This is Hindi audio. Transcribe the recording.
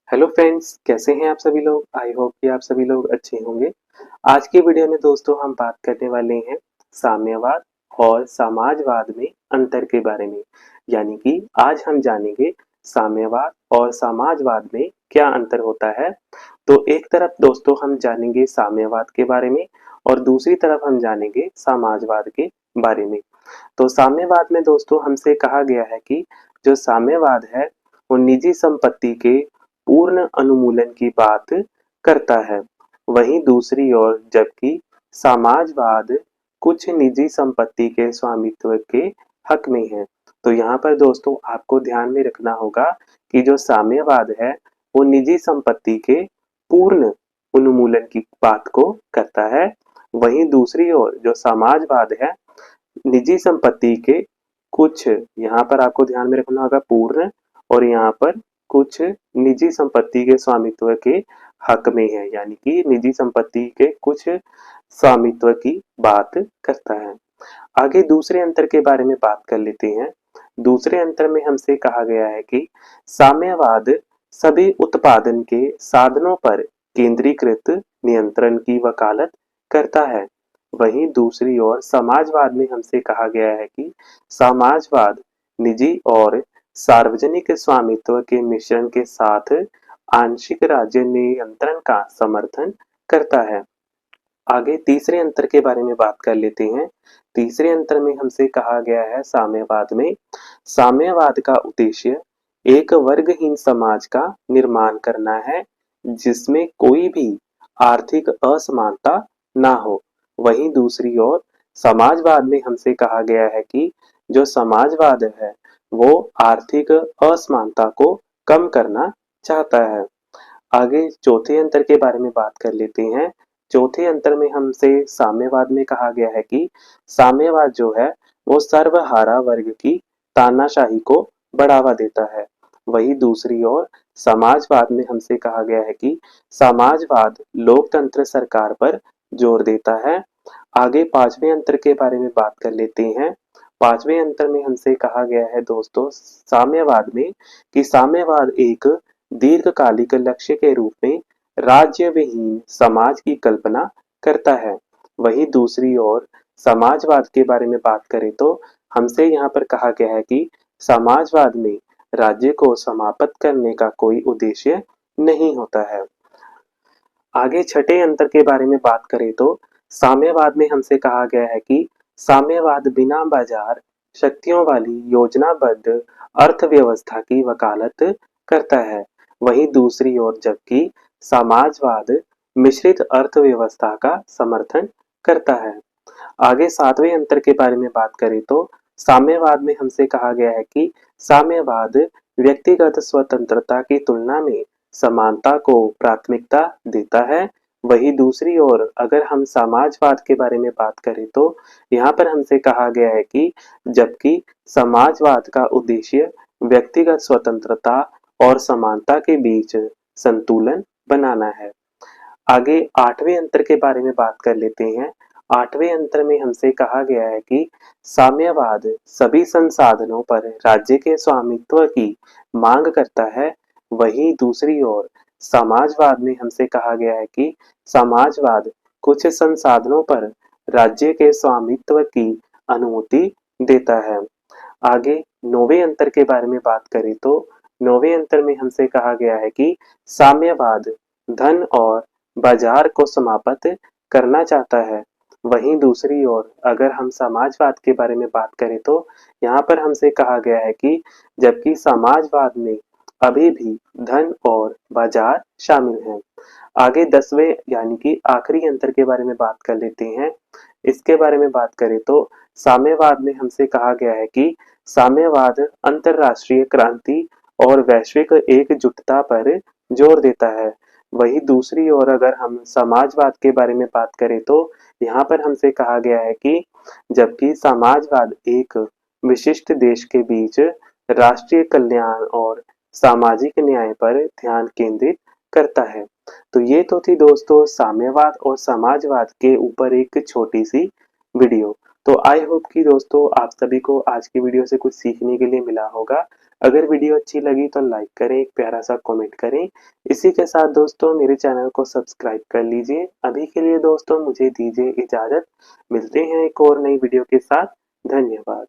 हेलो फ्रेंड्स, कैसे हैं आप सभी लोग। आई होप कि आप सभी लोग अच्छे होंगे। आज की वीडियो में दोस्तों हम बात करने वाले हैं साम्यवाद और समाजवाद में अंतर के बारे में। यानी कि आज हम जानेंगे साम्यवाद और समाजवाद में क्या अंतर होता है। तो एक तरफ दोस्तों हम जानेंगे साम्यवाद के बारे में और दूसरी तरफ हम जानेंगे समाजवाद के बारे में। तो साम्यवाद में दोस्तों हमसे कहा गया है कि जो साम्यवाद है वो निजी संपत्ति के पूर्ण अनुमूलन की बात करता है। वहीं दूसरी ओर जबकि समाजवाद कुछ निजी संपत्ति के स्वामित्व के हक में है। तो यहाँ पर दोस्तों आपको ध्यान में रखना होगा कि जो साम्यवाद है वो निजी संपत्ति के पूर्ण उन्मूलन की बात को करता है। वहीं दूसरी ओर जो समाजवाद है निजी संपत्ति के कुछ, यहाँ पर आपको ध्यान में रखना होगा पूर्ण, और यहाँ पर कुछ निजी संपत्ति के स्वामित्व के हक में है, यानी कि निजी संपत्ति के कुछ स्वामित्व की बात करता है। आगे दूसरे अंतर के बारे में बात कर लेते हैं। दूसरे अंतर में हमसे कहा गया है कि साम्यवाद सभी उत्पादन के साधनों पर केंद्रीकृत नियंत्रण की वकालत करता है। वहीं दूसरी ओर समाजवाद में हमसे कहा गया है कि समाजवाद निजी और सार्वजनिक स्वामित्व के मिश्रण के साथ आंशिक राज्य नियंत्रण का समर्थन करता है। आगे तीसरे अंतर के बारे में बात कर लेते हैं। तीसरे अंतर में हमसे कहा गया है साम्यवाद में साम्यवाद का उद्देश्य एक वर्गहीन समाज का निर्माण करना है जिसमें कोई भी आर्थिक असमानता ना हो। वहीं दूसरी ओर समाजवाद में हमसे कहा गया है कि जो समाजवाद है वो आर्थिक असमानता को कम करना चाहता है। आगे चौथे अंतर के बारे में बात कर लेते हैं। चौथे अंतर में हमसे साम्यवाद में कहा गया है कि साम्यवाद जो है वो सर्वहारा वर्ग की तानाशाही को बढ़ावा देता है। वही दूसरी ओर समाजवाद में हमसे कहा गया है कि समाजवाद लोकतंत्र सरकार पर जोर देता है। आगे पांचवें अंतर के बारे में बात कर लेते हैं। पांचवें अंतर में हमसे कहा गया है दोस्तों साम्यवाद में कि साम्यवाद एक दीर्घकालिक लक्ष्य के रूप में राज्य विहीन समाज की कल्पना करता है। वही दूसरी ओर समाजवाद के बारे में बात करें तो हमसे यहाँ पर कहा गया है कि समाजवाद में राज्य को समाप्त करने का कोई उद्देश्य नहीं होता है। आगे छठे अंतर के बारे में बात करें तो साम्यवाद में हमसे कहा गया है कि साम्यवाद बिना बाजार शक्तियों वाली योजनाबद्ध अर्थव्यवस्था की वकालत करता है। वहीं दूसरी ओर जबकि समाजवाद मिश्रित अर्थव्यवस्था का समर्थन करता है। आगे सातवें अंतर के बारे में बात करें तो साम्यवाद में हमसे कहा गया है कि साम्यवाद व्यक्तिगत स्वतंत्रता की तुलना में समानता को प्राथमिकता देता है। वही दूसरी ओर अगर हम समाजवाद के बारे में बात करें तो यहाँ पर हमसे कहा गया है कि जबकि समाजवाद का उद्देश्य व्यक्तिगत स्वतंत्रता और समानता के बीच संतुलन बनाना है। आगे आठवें अंतर के बारे में बात कर लेते हैं। आठवें अंतर में हमसे कहा गया है कि साम्यवाद सभी संसाधनों पर राज्य के स्वामित्व की मांग करता है। वहीं दूसरी ओर समाजवाद में हमसे कहा गया है कि समाजवाद कुछ संसाधनों पर राज्य के स्वामित्व की अनुमति देता है। आगे नौवें अंतर के बारे में बात करें तो नौवें अंतर में हमसे कहा गया है कि साम्यवाद धन और बाजार को समाप्त करना चाहता है। वहीं दूसरी ओर अगर हम समाजवाद के बारे में बात करें तो यहाँ पर हमसे कहा गया है कि जबकि समाजवाद में अभी भी धन और बाजार शामिल हैं। आगे 10वें यानी कि आखिरी अंतर के बारे में बात कर लेते हैं। इसके बारे में बात करें तो साम्यवाद में हमसे कहा गया है कि साम्यवाद अंतरराष्ट्रीय क्रांति और वैश्विक एकजुटता पर जोर देता है। वही दूसरी ओर अगर हम समाजवाद के बारे में बात करें तो यहाँ पर हमसे कहा गया है कि जबकि समाजवाद एक विशिष्ट देश के बीच राष्ट्रीय कल्याण और सामाजिक न्याय पर ध्यान केंद्रित करता है। तो ये तो थी दोस्तों साम्यवाद और समाजवाद के ऊपर एक छोटी सी वीडियो। तो आई होप कि दोस्तों आप सभी को आज की वीडियो से कुछ सीखने के लिए मिला होगा। अगर वीडियो अच्छी लगी तो लाइक करें, एक प्यारा सा कमेंट करें। इसी के साथ दोस्तों मेरे चैनल को सब्सक्राइब कर लीजिए। अभी के लिए दोस्तों मुझे दीजिए इजाज़त। मिलते हैं एक और नई वीडियो के साथ। धन्यवाद।